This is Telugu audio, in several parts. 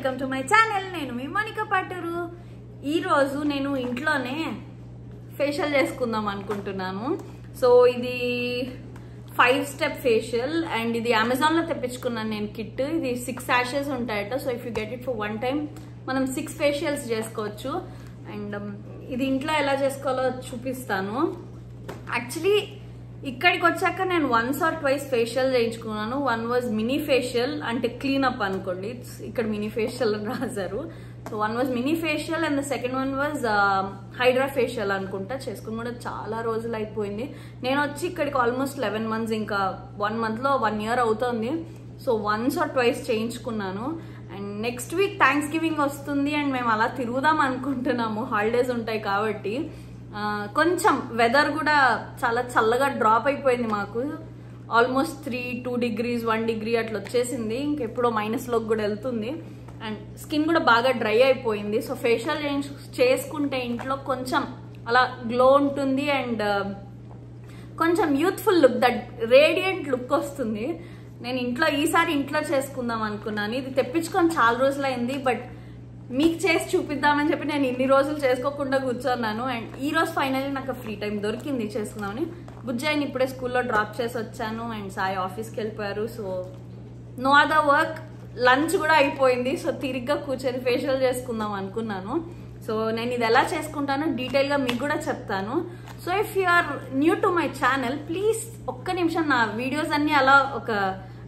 Welcome to my channel. నేను మీ మోనికా పట్టూరు. ఈరోజు నేను ఇంట్లోనే ఫేషియల్ చేసుకుందాం అనుకుంటున్నాను. సో ఇది 5 స్టెప్ ఫేషియల్ అండ్ ఇది అమెజాన్ లో తెప్పించుకున్నాను నేను కిట్. ఇది 6 సాషెస్ ఉంటాయట. So if you get it for 1 time మనం 6 ఫేషియల్స్ చేసుకోవచ్చు. అండ్ ఇది ఇంట్లో ఎలా చేసుకోవాలో చూపిస్తాను. యాక్చువల్లీ ఇక్కడికి వచ్చాక నేను 1 or 2 ఫేషియల్ చేయించుకున్నాను. 1 was మినీ ఫేషియల్, అంటే క్లీనప్ అనుకోండి. ఇక్కడ మినీ ఫేషియల్ అని రాశారు. So 1 was mini facial and the second one was hydra facial అనుకుంటా. చేసుకుని కూడా చాలా రోజులు అయిపోయింది. నేను వచ్చి ఇక్కడికి ఆల్మోస్ట్ 11 months, ఇంకా 1 month లో 1 year అవుతుంది. సో 1 or 2 చేయించుకున్నాను. And next week thanks giving వస్తుంది అండ్ మేము అలా తిరుగుదాం అనుకుంటున్నాము. హాలిడేస్ ఉంటాయి కాబట్టి. కొంచెం వెదర్ కూడా చాలా చల్లగా డ్రాప్ అయిపోయింది మాకు. ఆల్మోస్ట్ 2 degrees 1 degree అట్లా వచ్చేసింది. ఇంకెప్పుడో మైనస్లోకి కూడా వెళ్తుంది. అండ్ స్కిన్ కూడా బాగా డ్రై అయిపోయింది. సో ఫేషియల్ చేసుకుంటే ఇంట్లో కొంచెం అలా గ్లో ఉంటుంది అండ్ కొంచెం youthful look, that radiant look వస్తుంది. నేను ఈసారి ఇంట్లో చేసుకుందాం అనుకున్నాను. ఇది తెప్పించుకొని చాలా రోజులు అయింది, బట్ మీకు చేసి చూపిద్దామని చెప్పి నేను ఇన్ని రోజులు చేసుకోకుండా కూర్చున్నాను. అండ్ ఈ రోజు ఫైనల్లీ నాకు ఫ్రీ టైం దొరికింది చేసుకుందామని. బుజ్జాయిని ఇప్పుడే స్కూల్లో డ్రాప్ చేసి వచ్చాను అండ్ సాయి ఆఫీస్కి వెళ్ళిపోయారు. So no other work. Lunch కూడా అయిపోయింది. సో తిరిగ్గా కూర్చొని ఫేషియల్ చేసుకుందాం అనుకున్నాను. సో నేను ఇది ఎలా చేసుకుంటానో డీటెయిల్గా మీకు కూడా చెప్తాను. So if you are new to my channel, please ఒక్క నిమిషం నా వీడియోస్ అన్ని అలా ఒక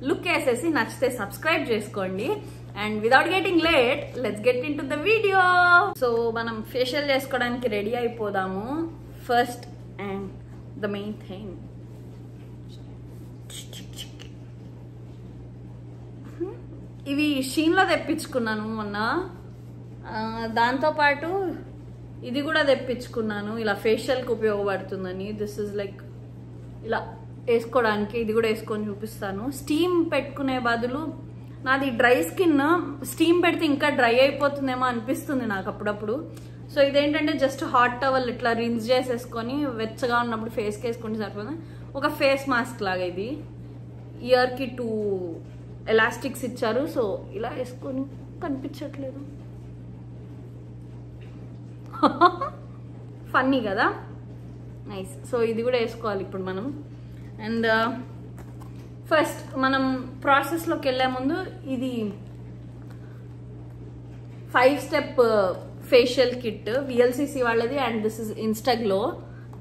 లుక్ వేసేసి నచ్చితే సబ్స్క్రైబ్ చేసుకోండి. And without getting late, let's get into the video. So మనం ఫేషియల్ చేసుకోవడానికి రెడీ అయిపోదాము. First and the main thing, ఇవి షీన్లో తెప్పించుకున్నాను మొన్న. దాంతోపాటు ఇది కూడా తెప్పించుకున్నాను, ఇలా ఫేషియల్కి ఉపయోగపడుతుందని. దిస్ ఇస్ లైక్ ఇలా వేసుకోవడానికి. ఇది కూడా వేసుకొని చూపిస్తాను. స్టీమ్ పెట్టుకునే బదులు, నాది డ్రై స్కిన్, స్టీమ్ పెడితే ఇంకా డ్రై అయిపోతుందేమో అనిపిస్తుంది నాకు అప్పుడప్పుడు. సో ఇదేంటంటే జస్ట్ హాట్ టవల్ ఇట్లా రిన్స్ చేసేసుకొని వెచ్చగా ఉన్నప్పుడు ఫేస్కి వేసుకుంటే సరిపోతుంది. ఒక ఫేస్ మాస్క్ లాగా. ఇది ఇయర్కి 2 ఎలాస్టిక్స్ ఇచ్చారు. సో ఇలా వేసుకొని కనిపించట్లేదు, ఫన్నీ కదా, నైస్. సో ఇది కూడా వేసుకోవాలి ఇప్పుడు మనం. అండ్ ఫస్ట్ మనం ప్రాసెస్లోకి వెళ్ళే ముందు, ఇది 5 స్టెప్ ఫేషియల్ కిట్ విఎల్సిసి వాళ్ళది. అండ్ దిస్ ఇస్ ఇన్స్టాగ్లో.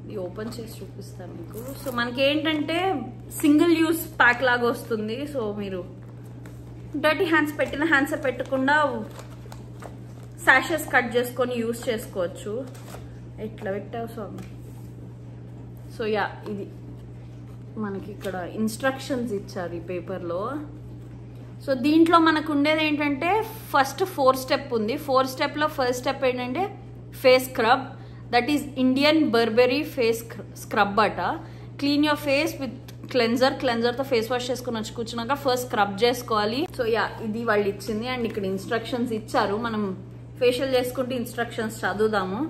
ఇది ఓపెన్ చేసి చూపిస్తాను మీకు. సో మనకి ఏంటంటే సింగిల్ యూస్ ప్యాక్ లాగా వస్తుంది. సో మీరు డర్టీ హ్యాండ్స్ పెట్టిన హ్యాండ్స్ పెట్టకుండా సాషెస్ కట్ చేసుకొని యూస్ చేసుకోవచ్చు. ఎట్లా పెట్టావు స్వామి. సో యా, ఇది మనకి ఇక్కడ ఇన్స్ట్రక్షన్స్ ఇచ్చారు ఈ పేపర్లో. సో దీంట్లో మనకు ఉండేది ఏంటంటే ఫస్ట్ 4 స్టెప్ ఉంది. 4 స్టెప్లో ఫస్ట్ స్టెప్ ఏంటంటే face scrub. That is Indian barberry face scrub అట. క్లీన్ యువర్ ఫేస్ విత్ క్లెన్జర్తో ఫేస్ వాష్ చేసుకుని వచ్చి కూర్చున్నాక ఫస్ట్ స్క్రబ్ చేసుకోవాలి. సో యా, ఇది వాళ్ళు ఇచ్చింది. అండ్ ఇక్కడ ఇన్స్ట్రక్షన్స్ ఇచ్చారు. మనం ఫేషియల్ చేసుకుంటే ఇన్స్ట్రక్షన్స్ చదువుదాము.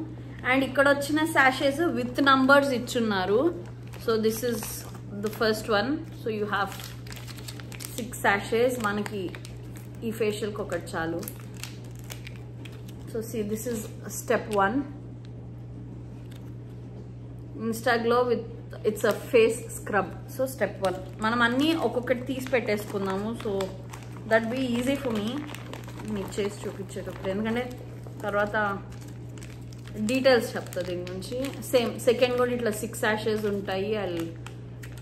అండ్ ఇక్కడ వచ్చిన సాషెస్ విత్ నంబర్స్ ఇచ్చున్నారు. So this is the first one. So you have 6 సాషెస్. మనకి ఈ ఫేషియల్కి ఒకటి చాలు. So see, this is step 1. ఇన్స్టాగ్లో with its a face scrub. So step 1 మనం అన్నీ ఒక్కొక్కటి తీసి పెట్టేసుకుందాము. So that be easy for me, మీకు చేసి చూపించేటప్పుడు. ఎందుకంటే తర్వాత డీటెయిల్స్ చెప్తా దీని గురించి. సేమ్ సెకండ్ కూడా ఇట్లా 6 సాషెస్ ఉంటాయి.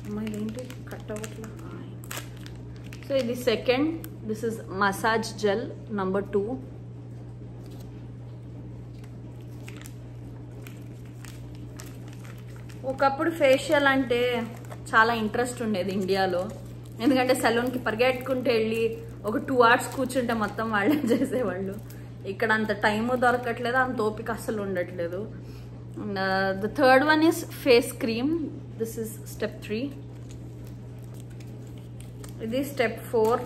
అమ్మాయి ఏంటి కట్ అవ్వట్లా. సో ఇది second. This is massage gel number 2. ఒకప్పుడు ఫేషియల్ అంటే చాలా ఇంట్రెస్ట్ ఉండేది ఇండియాలో. ఎందుకంటే సెలూన్కి పరిగెట్టుకుంటూ వెళ్ళి ఒక 2 hours కూర్చుంటే మొత్తం వాళ్ళే చేసేవాళ్ళు. ఇక్కడ అంత టైము దొరకట్లేదు, అంత ఓపిక అస్సలు ఉండట్లేదు. The third one is face cream. This is step 3. ఇది స్టెప్ 4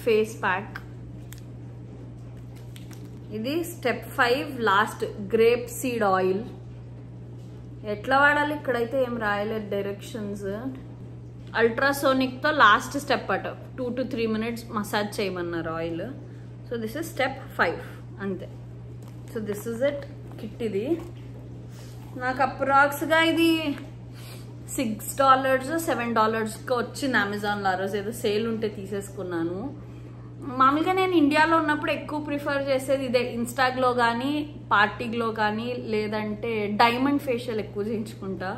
ఫేస్ ప్యాక్. ఇది step 5 last grape seed oil. ఎట్లా వాడాలి ఇక్కడైతే ఏం రాయలేదు డైరెక్షన్స్. అల్ట్రాసోనిక్తో లాస్ట్ స్టెప్ అట 2 to 3 minutes మసాజ్ చేయమన్నారు oil. So this is step 5 అంతే. So this is it kit. ఇది నాకు అప్రాక్స్గా ఇది $6 $7కి వచ్చింది అమెజాన్లో. ఆ రోజు ఏదో సేల్ ఉంటే తీసేసుకున్నాను. మామూలుగా నేను ఇండియాలో ఉన్నప్పుడు ఎక్కువ ప్రిఫర్ చేసేది ఇదే, ఇన్స్టాగ్లో కానీ పార్టీగ్లో కానీ లేదంటే డైమండ్ ఫేషియల్ ఎక్కువ చేయించుకుంటా.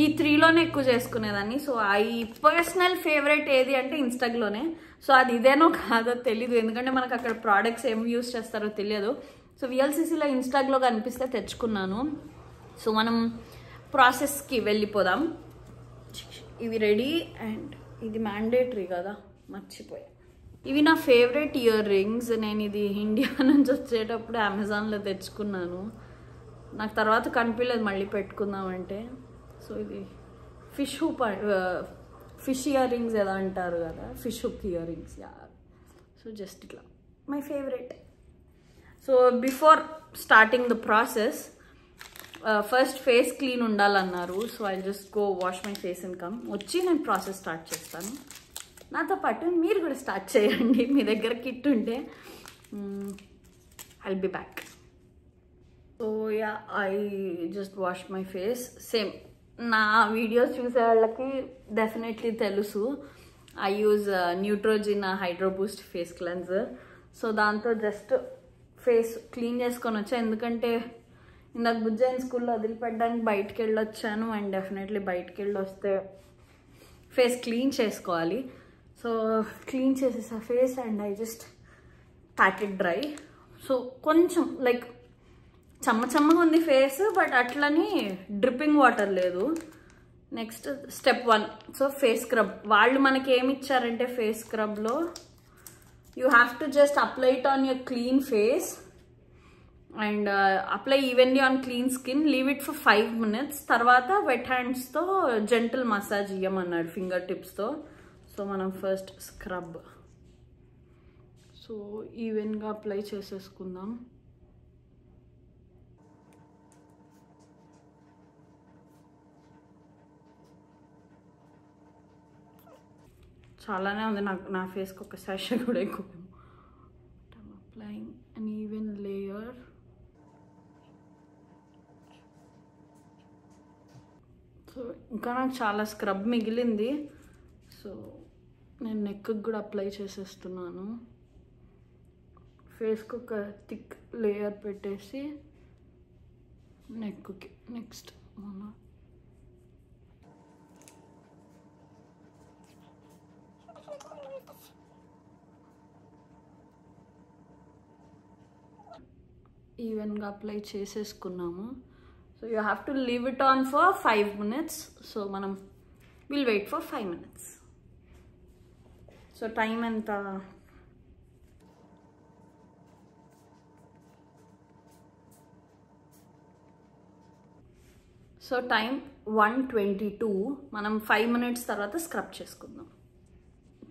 ఈ 3లోనే ఎక్కువ చేసుకునేదాన్ని. సో ఐ పర్సనల్ ఫేవరెట్ ఏది అంటే ఇన్స్టాగ్లోనే. సో అది ఇదేనో కాదో తెలీదు, ఎందుకంటే మనకు అక్కడ ప్రోడక్ట్స్ ఏమి యూస్ చేస్తారో తెలియదు. సో విఎల్సిసిలో ఇన్స్టాగ్లో కనిపిస్తే తెచ్చుకున్నాను. సో మనం ప్రాసెస్కి వెళ్ళిపోదాం. ఇవి రెడీ, అండ్ ఇది మ్యాండేటరీ కదా, మర్చిపోయా. ఇవి నా ఫేవరెట్ ఇయర్ రింగ్స్. నేను ఇది ఇండియా నుంచి వచ్చేటప్పుడు అమెజాన్లో తెచ్చుకున్నాను. నాకు తర్వాత కనిపించలేదు మళ్ళీ పెట్టుకుందామంటే. సో ఇది fish hoop, fish ear rings ఎలా అంటారు కదా, fish hook ear rings. So just ఇట్లా my favourite. So before starting the process first face clean ఉండాలన్నారు. So I just go wash my face and come. వచ్చి నేను ప్రాసెస్ స్టార్ట్ చేస్తాను. నాతో పాటు మీరు కూడా స్టార్ట్ చేయండి, మీ దగ్గర కిట్ ఉంటే. I'll be back. So yeah, I just wash my face. Same నా వీడియోస్ చూసే వాళ్ళకి డెఫినెట్లీ తెలుసు, I use Neutrogena hydro boost face cleanser. So దాంతో జస్ట్ ఫేస్ క్లీన్ చేసుకొని వచ్చా, ఎందుకంటే ఇందాక బుజ్జైన స్కూల్లో వదిలిపెట్టడానికి బయటికి వెళ్ళొచ్చాను. అండ్ డెఫినెట్లీ బయటికి వెళ్ళి వస్తే ఫేస్ క్లీన్ చేసుకోవాలి. సో క్లీన్ చేసేసా face, and I just pat it dry. So కొంచెం లైక్ చెమ్మగా ఉంది ఫేస్, బట్ అట్లని డ్రిప్పింగ్ వాటర్ లేదు. Next step 1. So face scrub. వాళ్ళు మనకి ఏమి ఇచ్చారంటే ఫేస్ స్క్రబ్లో you have to just apply it on your clean face and apply evenly on clean skin, leave it for 5 minutes. తర్వాత వెట్ హ్యాండ్స్తో జెంటల్ మసాజ్ ఇవ్వమన్నాడు ఫింగర్ టిప్స్తో. సో మనం ఫస్ట్ స్క్రబ్. సో ఈవెన్గా అప్లై చేసేసుకుందాం. చాలానే ఉంది, నాకు నా ఫేస్కి ఒక శాషే కూడా ఎక్కువ. Applying an even layer. So ఇంకా నాకు చాలా స్క్రబ్ మిగిలింది. సో నేను నెక్కి కూడా అప్లై చేసేస్తున్నాను. ఫేస్కి ఒక థిక్ లేయర్ పెట్టేసి నెక్కి. నెక్స్ట్ మన ఈవెన్గా అప్లై చేసేసుకున్నాము. So you have to leave it on for 5 minutes. So మనం will wait for 5 minutes. So time ఎంత? So time 1:22. మనం 5 minutes తర్వాత స్క్రబ్ చేసుకుందాం.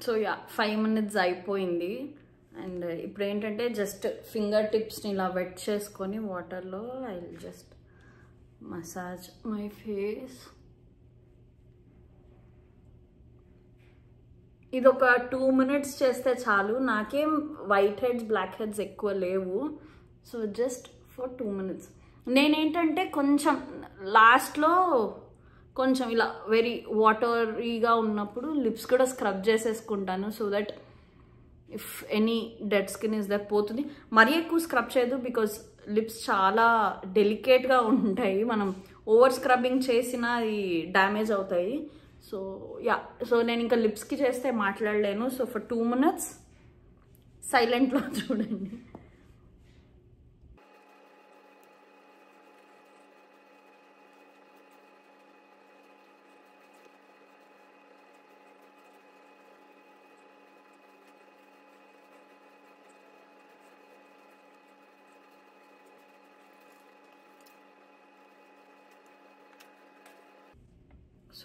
సో యా, 5 minutes అయిపోయింది. అండ్ ఇప్పుడు ఏంటంటే జస్ట్ ఫింగర్ టిప్స్ని ఇలా వెట్ చేసుకొని వాటర్లో I will just massage my face. ఇది ఒక 2 minutes చేస్తే చాలు. నాకేం వైట్ హెడ్స్ బ్లాక్ హెడ్స్ ఎక్కువ లేవు. So just for 2 minutes. నేనేంటంటే కొంచెం లాస్ట్లో కొంచెం ఇలా వెరీ వాటరీగా ఉన్నప్పుడు లిప్స్ కూడా స్క్రబ్ చేసేసుకుంటాను. So that if any dead skin is that పోతుంది. మరీ ఎక్కువ స్క్రబ్ చేయదు, బికాజ్ లిప్స్ చాలా డెలికేట్గా ఉంటాయి. మనం ఓవర్ స్క్రబ్బింగ్ చేసినా అది డ్యామేజ్ అవుతాయి. సో యా, సో నేను ఇంకా లిప్స్కి చేస్తే మాట్లాడలేను. సో ఫర్ 2 minutes సైలెంట్లో చూడండి.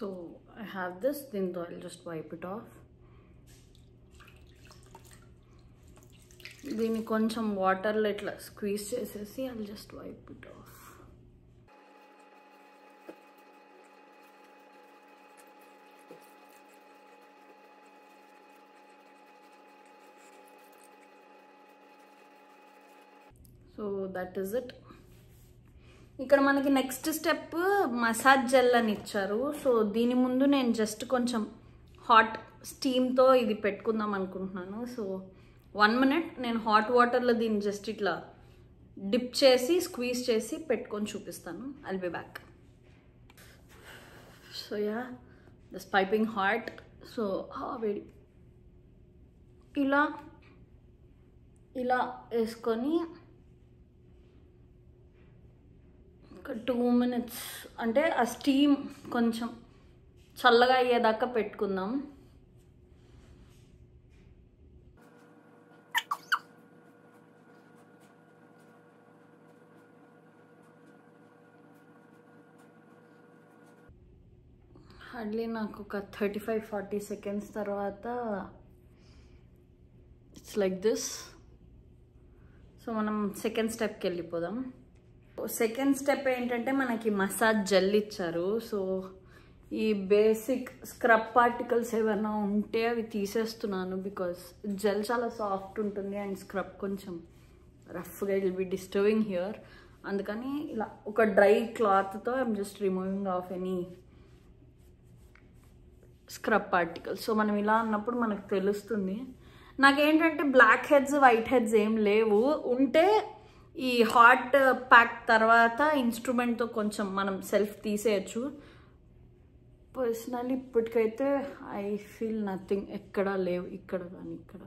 So I have this, then I'll just wipe it off. దీన్ని కొంచెం వాటర్లో ఇట్లా స్క్వీజ్ చేసేసి I'll just wipe it off. So that is it. ఇక్కడ మనకి నెక్స్ట్ స్టెప్ మసాజ్ జెల్ అని ఇచ్చారు. సో దీని ముందు నేను జస్ట్ కొంచెం హాట్ స్టీమ్తో ఇది పెట్టుకుందాం అనుకుంటున్నాను. సో 1 minute నేను హాట్ వాటర్లో దీన్ని జస్ట్ ఇట్లా డిప్ చేసి స్క్వీజ్ చేసి పెట్టుకొని చూపిస్తాను. I'll be back. So yeah this piping hot. So వేడి ఇలా ఇలా వేసుకొని ఒక 2 minutes అంటే ఆ స్టీమ్ కొంచెం చల్లగా అయ్యేదాకా పెట్టుకుందాం. హార్డ్లీ నాకు ఒక 35-40 seconds తర్వాత ఇట్స్ లైక్ దిస్. సో మనం సెకండ్ స్టెప్కి వెళ్ళిపోదాం. సెకండ్ స్టెప్ ఏంటంటే మనకి మసాజ్ జెల్ ఇచ్చారు. సో ఈ బేసిక్ స్క్రబ్ పార్టికల్స్ ఏమైనా ఉంటే అవి తీసేస్తున్నాను బికాస్ జెల్ చాలా సాఫ్ట్ ఉంటుంది అండ్ స్క్రబ్ కొంచెం రఫ్గా it will be disturbing here. అందుకని ఇలా ఒక డ్రై క్లాత్తో I'm just removing of any scrub particles. So మనం ఇలా అన్నప్పుడు మనకు తెలుస్తుంది. నాకేంటంటే బ్లాక్ హెడ్స్ వైట్ హెడ్స్ ఏం లేవు. ఉంటే ఈ హాట్ ప్యాక్ తర్వాత ఇన్స్ట్రుమెంట్తో కొంచెం మనం సెల్ఫ్ తీసేయచ్చు. పర్సనలీ ఇప్పటికైతే ఐ ఫీల్ నథింగ్. ఎక్కడా లేవు, ఇక్కడ కానీ ఇక్కడ.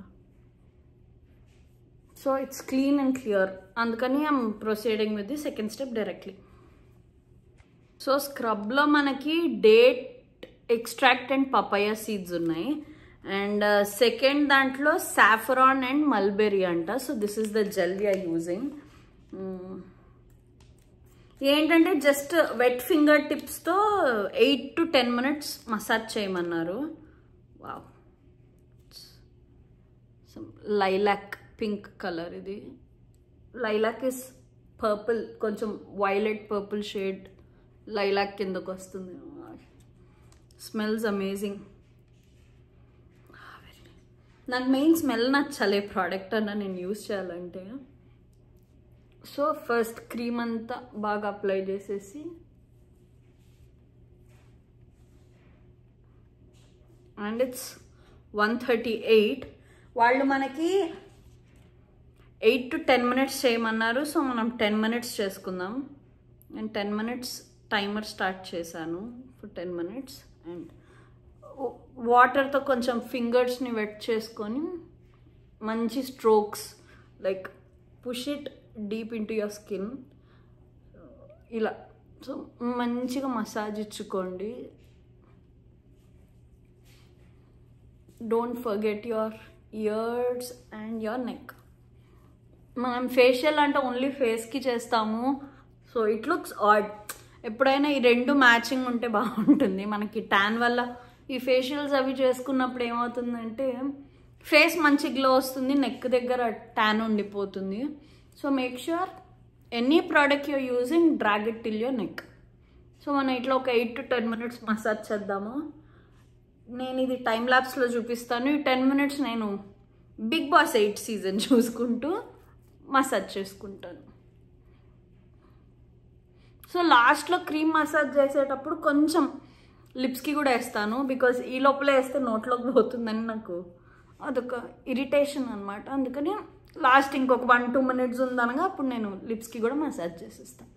So it's clean and clear. అందుకని I'm proceeding with the second step directly. So స్క్రబ్లో మనకి date extract and papaya seeds ఉన్నాయి. అండ్ సెకండ్ దాంట్లో సాఫ్రాన్ అండ్ మల్బెరీ అంట. So this is the gel we're using. ఏంటంటే జస్ట్ వెట్ ఫింగర్ టిప్స్తో 8 to 10 minutes మసాజ్ చేయమన్నారు. Wow, lilac pink colour. ఇది లైలాక్ ఇస్ పర్పుల్, కొంచెం వైలెట్ పర్పుల్ షేడ్ లైలాక్ కిందకు వస్తుంది. Smells amazing. నాకు మెయిన్ స్మెల్ నచ్చలే ప్రోడక్ట్ అన్న నేను యూజ్ చేయాలంటే. సో ఫస్ట్ క్రీమ్ అంతా బాగా అప్లై చేసేసి అండ్ ఇట్స్ 138. వాళ్ళు మనకి 8 to 10 minutes చేయమన్నారు. సో మనం 10 minutes చేసుకుందాం. నేను 10 minutes టైమర్ స్టార్ట్ చేశాను ఫర్ 10 minutes. అండ్ వాటర్తో కొంచెం ఫింగర్స్ని వెట్ చేసుకొని మంచి strokes like push it deep into your skin ఇలా. సో మంచిగా మసాజ్ ఇచ్చుకోండి. Don't forget your ears and your neck. మనం ఫేషియల్ అంటే ఓన్లీ ఫేస్కి చేస్తాము. So it looks odd. ఎప్పుడైనా ఈ రెండు మ్యాచింగ్ ఉంటే బాగుంటుంది. మనకి ట్యాన్ వల్ల ఈ ఫేషియల్స్ అవి చేసుకున్నప్పుడు ఏమవుతుందంటే ఫేస్ మంచి గ్లో వస్తుంది, నెక్ దగ్గర ట్యాన్ ఉండిపోతుంది. So make sure any product you're using drag it till your neck. So మనం ఇట్లా ఒక 8 to 10 minutes మసాజ్ చేద్దాము. నేను ఇది టైం ల్యాప్స్లో చూపిస్తాను. ఈ 10 minutes నేను బిగ్ బాస్ 8 season చూసుకుంటూ మసాజ్ చేసుకుంటాను. సో లాస్ట్లో క్రీమ్ మసాజ్ చేసేటప్పుడు కొంచెం లిప్స్కి కూడా వేస్తాను బికాజ్ ఈ లోపల వేస్తే నోట్లోకి పోతుందని నాకు అదొక ఇరిటేషన్ అనమాట. అందుకని లాస్ట్ ఇంకొక 1-2 minutes ఉందనగా అప్పుడు నేను లిప్స్కి కూడా మసాజ్ చేసేస్తాను.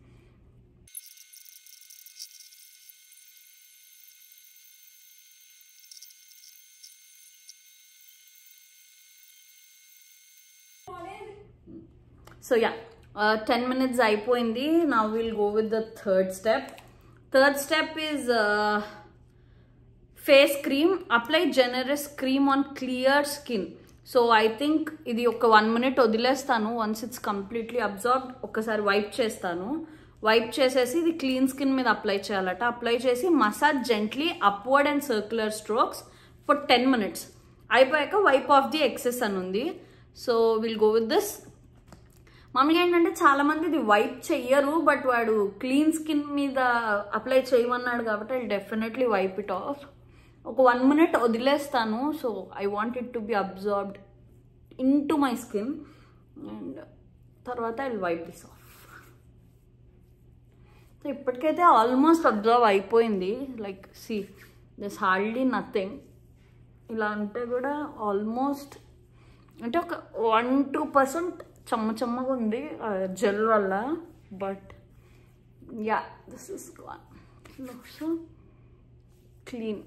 సో యా 10 minutes అయిపోయింది. Now will go with the third step. Third step is face cream. Apply generous cream on clear skin. So I think ఇది ఒక 1 minute వదిలేస్తాను. వన్స్ ఇట్స్ కంప్లీట్లీ అబ్జార్బ్డ్ ఒకసారి వైప్ చేస్తాను. వైప్ చేసేసి ఇది క్లీన్ స్కిన్ మీద అప్లై చేయాలట. అప్లై చేసి massage gently upward and circular strokes for 10 minutes. అయిపోయాక వైప్ ఆఫ్ ది ఎక్సెస్ అని ఉంది. So will go with this. మామూలుగా ఏంటంటే చాలామంది ఇది వైప్ చెయ్యరు, బట్ వాడు క్లీన్ స్కిన్ మీద అప్లై చేయమన్నాడు కాబట్టి I definitely wipe it off. ఒక 1 minute వదిలేస్తాను. So I want it to be absorbed in to my skin. And తర్వాత I will wipe this off. So ఇప్పటికైతే ఆల్మోస్ట్ అబ్జర్వ్ అయిపోయింది. Like see this hardly nothing. ఇలా అంటే కూడా ఆల్మోస్ట్ అంటే ఒక 1-2% చెమ్మగా ఉంది జెల్ వల్ల. But yeah this is so clean.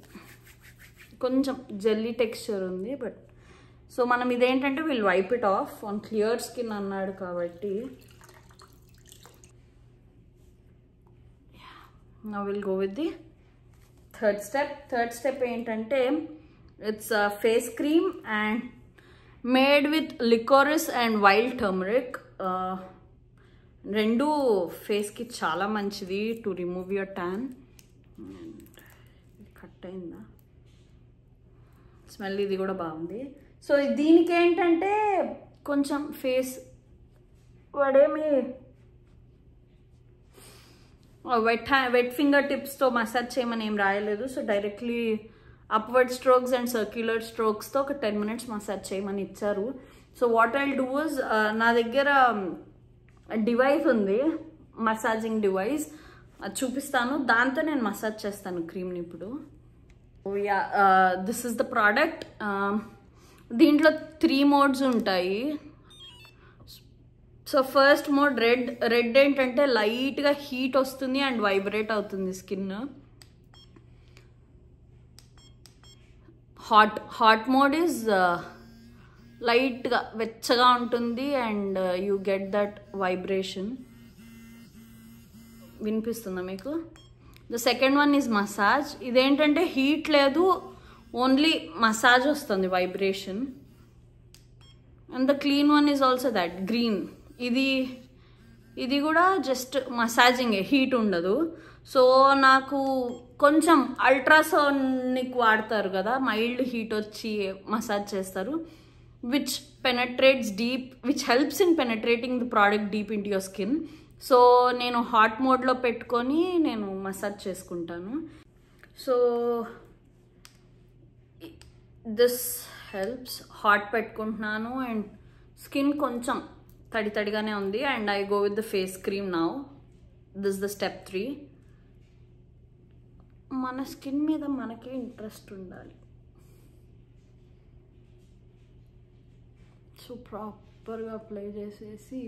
కొంచెం జెల్లీ టెక్స్చర్ ఉంది. బట్ సో మనం ఇదేంటంటే will wipe it off on clear skin అన్నాడు కాబట్టి now will go with the third step ఏంటంటే it's face cream and made with liquorice and wild turmeric. రెండు ఫేస్కి చాలా మంచిది to remove your tan. Cut అయిందా? స్మెల్ ఇది కూడా బాగుంది. సో దీనికి ఏంటంటే కొంచెం ఫేస్ వాడేమి వెట్ ఫింగర్ టిప్స్తో మసాజ్ చేయమని ఏం రాయలేదు. So directly upward strokes and circular స్ట్రోక్స్తో ఒక 10 minutes మసాజ్ చేయమని ఇచ్చారు. So what I do is నా దగ్గర డివైస్ ఉంది, మసాజింగ్ డివైస్, అది చూపిస్తాను. దాంతో నేను మసాజ్ చేస్తాను క్రీమ్ని ఇప్పుడు. Yeah this is the product. దీంట్లో 3 modes ఉంటాయి. సో ఫస్ట్ మోడ్ రెడ్ ఏంటంటే లైట్గా హీట్ వస్తుంది అండ్ వైబ్రేట్ అవుతుంది స్కిన్. హాట్ మోడ్ ఈజ్ లైట్గా వెచ్చగా ఉంటుంది and you get that vibration. వినిపిస్తుందా మీకు? The second one is massage. ఇదేంటంటే హీట్ లేదు, ఓన్లీ మసాజ్ వస్తుంది, vibration. And the clean one is also that green. ఇది కూడా జస్ట్ మసాజింగే, హీట్ ఉండదు. సో నాకు కొంచెం అల్ట్రాసోనిక్ వాడతారు కదా, మైల్డ్ హీట్ వచ్చి మసాజ్ చేస్తారు, which penetrates deep, which helps in penetrating the product deep in to your skin. So నేను హాట్ మోడ్లో పెట్టుకొని నేను మసాజ్ చేసుకుంటాను. So this helps. హాట్ పెట్టుకుంటున్నాను అండ్ స్కిన్ కొంచెం తడిగానే ఉంది. And I go with the face cream now. This the step 3. మన స్కిన్ మీద మనకే ఇంట్రెస్ట్ ఉండాలి. సో ప్రాపర్గా అప్లై చేసేసి,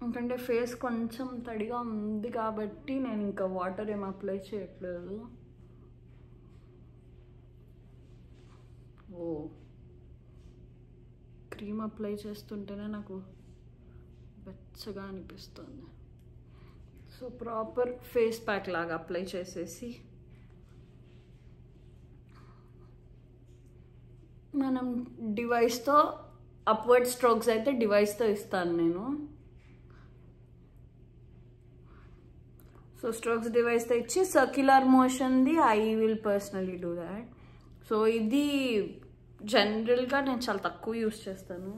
ఎందుకంటే ఫేస్ కొంచెం తడిగా ఉంది కాబట్టి నేను ఇంకా వాటర్ ఏం అప్లై చేయట్లేదు. ఓ క్రీమ్ అప్లై చేస్తుంటేనే నాకు వెచ్చగా అనిపిస్తుంది. సో ప్రాపర్ ఫేస్ ప్యాక్ లాగా అప్లై చేసేసి మనం డివైస్తో, అప్వర్డ్ స్ట్రోక్స్ అయితే డివైస్తో ఇస్తాను నేను. సో స్ట్రోక్స్ డివైస్తో ఇచ్చి సర్క్యులర్ మోషన్ది I will personally do that. సో ఇది జనరల్గా నేను చాలా తక్కువ యూస్ చేస్తాను.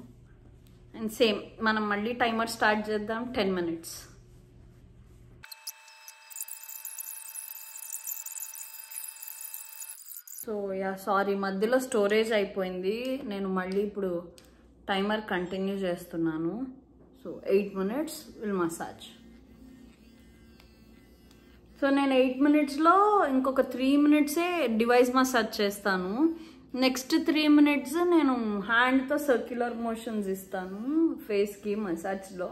అండ్ సేమ్ మనం మళ్ళీ టైమర్ స్టార్ట్ చేద్దాం, 10 minutes. సో యా సారీ, మధ్యలో స్టోరేజ్ అయిపోయింది. నేను మళ్ళీ ఇప్పుడు టైమర్ కంటిన్యూ చేస్తున్నాను. So 8 minutes will massage. So నేను 8 minutesలో ఇంకొక 3 minutesే డివైస్ మసాజ్ చేస్తాను. నెక్స్ట్ 3 minutes నేను హ్యాండ్తో సర్క్యులర్ మోషన్స్ ఇస్తాను ఫేస్కి మసాజ్లో.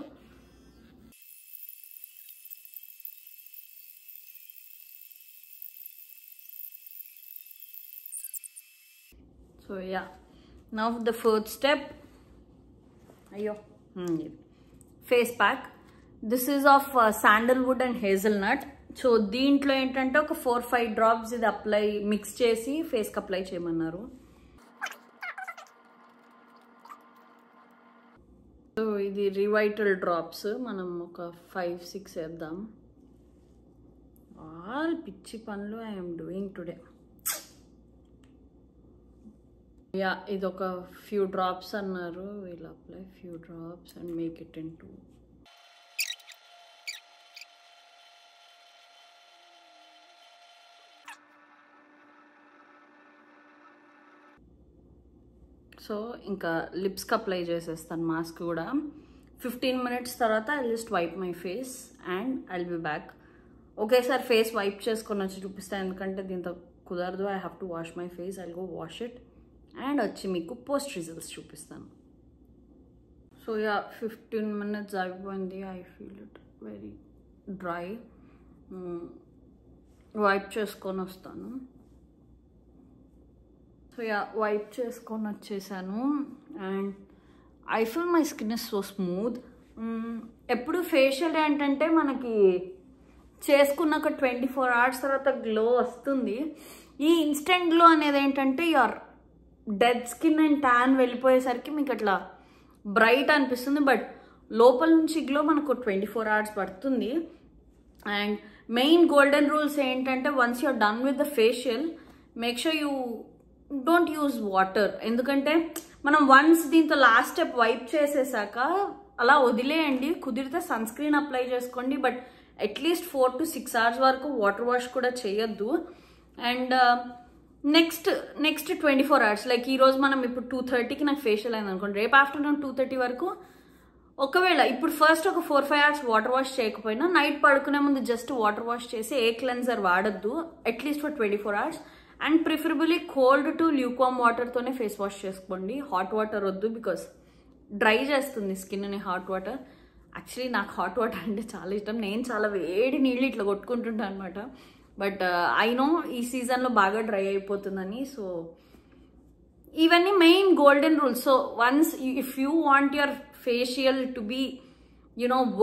So yeah now the fourth step. అయ్యో, face pack. This is of sandalwood and hazelnut. సో దీంట్లో ఏంటంటే ఒక 4-5 drops ఇది అప్లై, మిక్స్ చేసి ఫేస్కి అప్లై చేయమన్నారు. సో ఇది రివైటల్ డ్రాప్స్, మనం ఒక 5-6 వేద్దాం. ఆల్ పిచ్చి పనులు ఐఎమ్ డూయింగ్ టుడే. యా ఇది ఒక few drops అన్నారు. We'll apply few drops and make it into. So ఇంకా లిప్స్కి అప్లై చేసేస్తాను మాస్క్ కూడా. 15 minutes తర్వాత I just wipe my face and I'll be back. ఒకేసారి ఫేస్ వైప్ చేసుకొని వచ్చి చూపిస్తాను, ఎందుకంటే దీంతో కుదరదు. I have to wash my face. I'll go wash it and వచ్చి మీకు పోస్ట్ రిజల్ట్స్ చూపిస్తాను. సో యా 15 minutes అయిపోయింది. I feel it very dry. Wipe చేసుకొని వస్తాను. సో యా వైప్ చేసుకొని వచ్చేసాను and I feel my skin is so smooth. ఎప్పుడు ఫేషియల్ ఏంటంటే మనకి చేసుకున్నాక 24 hours తర్వాత గ్లో వస్తుంది. ఈ ఇన్స్టెంట్ గ్లో అనేది ఏంటంటే your dead skin and tan వెళ్ళిపోయేసరికి మీకు అట్లా బ్రైట్ అనిపిస్తుంది, బట్ లోపల నుంచి గ్లో మనకు 24 hours పడుతుంది. అండ్ మెయిన్ గోల్డెన్ రూల్స్ ఏంటంటే once you're done with the facial make sure you don't use water. ఎందుకంటే మనం వన్స్ దీంతో లాస్ట్ స్టెప్ వైప్ చేసేసాక అలా వదిలేయండి. కుదిరితే సన్ స్క్రీన్ అప్లై చేసుకోండి, బట్ అట్లీస్ట్ 4 to 6 hours వరకు వాటర్ వాష్ కూడా చేయొద్దు. అండ్ నెక్స్ట్ 24 hours లైక్ ఈరోజు మనం ఇప్పుడు 2:30కి నాకు ఫేషియల్ అయింది అనుకోండి, రేపు ఆఫ్టర్నూన్ 2:30 వరకు ఒకవేళ ఇప్పుడు ఫస్ట్ ఒక 4-5 hours వాటర్ వాష్ చేయకపోయినా నైట్ పడుకునే ముందు జస్ట్ వాటర్ వాష్ చేసి ఏ క్లెన్జర్ వాడద్దు at least for 24 hours. And preferably cold to lukewarm వాటర్తోనే ఫేస్ వాష్ చేసుకోండి. హాట్ వాటర్ వద్దు, బికాస్ డ్రై చేస్తుంది స్కిన్ని హాట్ వాటర్. యాక్చువల్లీ నాకు హాట్ వాటర్ అంటే చాలా ఇష్టం. నేను చాలా వేడి నీళ్ళు ఇట్లా కొట్టుకుంటుంటాను అనమాట, బట్ ఐ నో ఈ సీజన్లో బాగా డ్రై అయిపోతుందని. సో ఇవన్నీ main golden rules. So once if you want your facial to be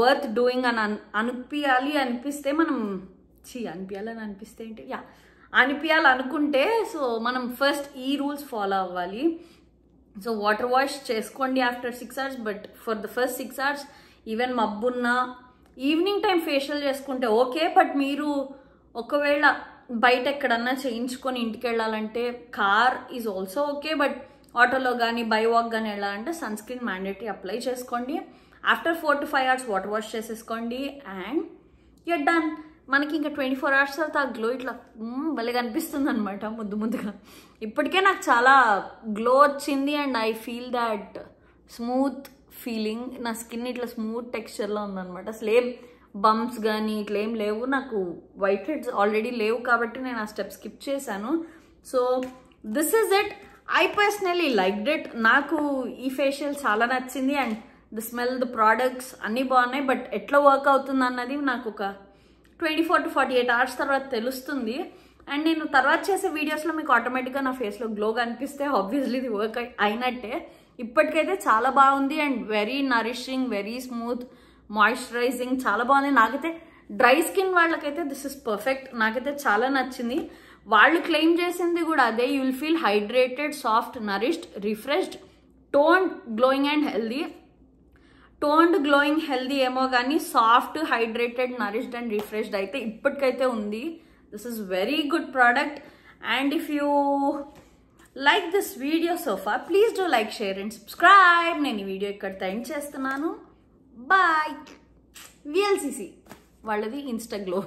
worth doing అని అనిపిస్తే మనం అనిపిస్తే ఏంటి అనిపించాలనుకుంటే సో మనం ఫస్ట్ ఈ రూల్స్ ఫాలో అవ్వాలి. సో వాటర్ వాష్ చేసుకోండి after 6 hours, but for the first 6 hours even మబ్బున్నా ఈవినింగ్ టైం ఫేషియల్ చేసుకుంటే ఓకే. బట్ మీరు ఒకవేళ బయట ఎక్కడన్నా చేయించుకొని ఇంటికి వెళ్ళాలంటే car is also okay, but ఆటోలో కానీ బై వాక్ కానీ వెళ్ళాలంటే సన్ స్క్రీన్ మ్యాండేటరీ అప్లై చేసుకోండి. After 4 to 5 hours water wash చేసేసుకోండి అండ్ యూర్ డన్. మనకి ఇంకా 24 hours తర్వాత ఆ గ్లో ఇట్లా భలే కనిపిస్తుంది అనమాట, ముద్దుగా. ఇప్పటికే నాకు చాలా గ్లో వచ్చింది and I feel that smooth feeling. నా స్కిన్ ఇట్లా స్మూత్ టెక్స్చర్లో ఉందనమాట. అసలు ఏం బంప్స్ కానీ ఇట్లా ఏం లేవు. నాకు వైట్ హెడ్స్ ఆల్రెడీ లేవు కాబట్టి నేను ఆ స్టెప్ స్కిప్ చేశాను. So this is it. I personally liked it. నాకు ఈ ఫేషియల్ చాలా నచ్చింది and the smell, the products అన్నీ బాగున్నాయి. బట్ ఎట్లా వర్క్ అవుతుంది అన్నది నాకు ఒక 24 to 48 hours తర్వాత తెలుస్తుంది. అండ్ నేను తర్వాత చేసే వీడియోస్లో మీకు ఆటోమేటిక్గా నా ఫేస్లో గ్లో కనిపిస్తే ఆబ్వియస్లీ ఇది వర్క్ అయినట్టే. ఇప్పటికైతే చాలా బాగుంది and very nourishing, very smooth, moisturizing, చాలా బాగుంది. నాకైతే డ్రై స్కిన్ వాళ్ళకైతే దిస్ ఇస్ పర్ఫెక్ట్. నాకైతే చాలా నచ్చింది. వాళ్ళు క్లెయిమ్ చేసింది కూడా అదే. You will feel hydrated, soft, nourished, refreshed, toned, glowing and healthy. Toned, glowing, healthy ఏమో కానీ soft, hydrated, nourished and refreshed అయితే ఇప్పటికైతే ఉంది. This is very good product. And if you like this video so far please do like, share and subscribe. నేను ఈ వీడియో ఇక్కడ ఎండ్ చేస్తున్నాను. బాయ్. VLCC వాళ్ళది ఇన్స్టా గ్లో.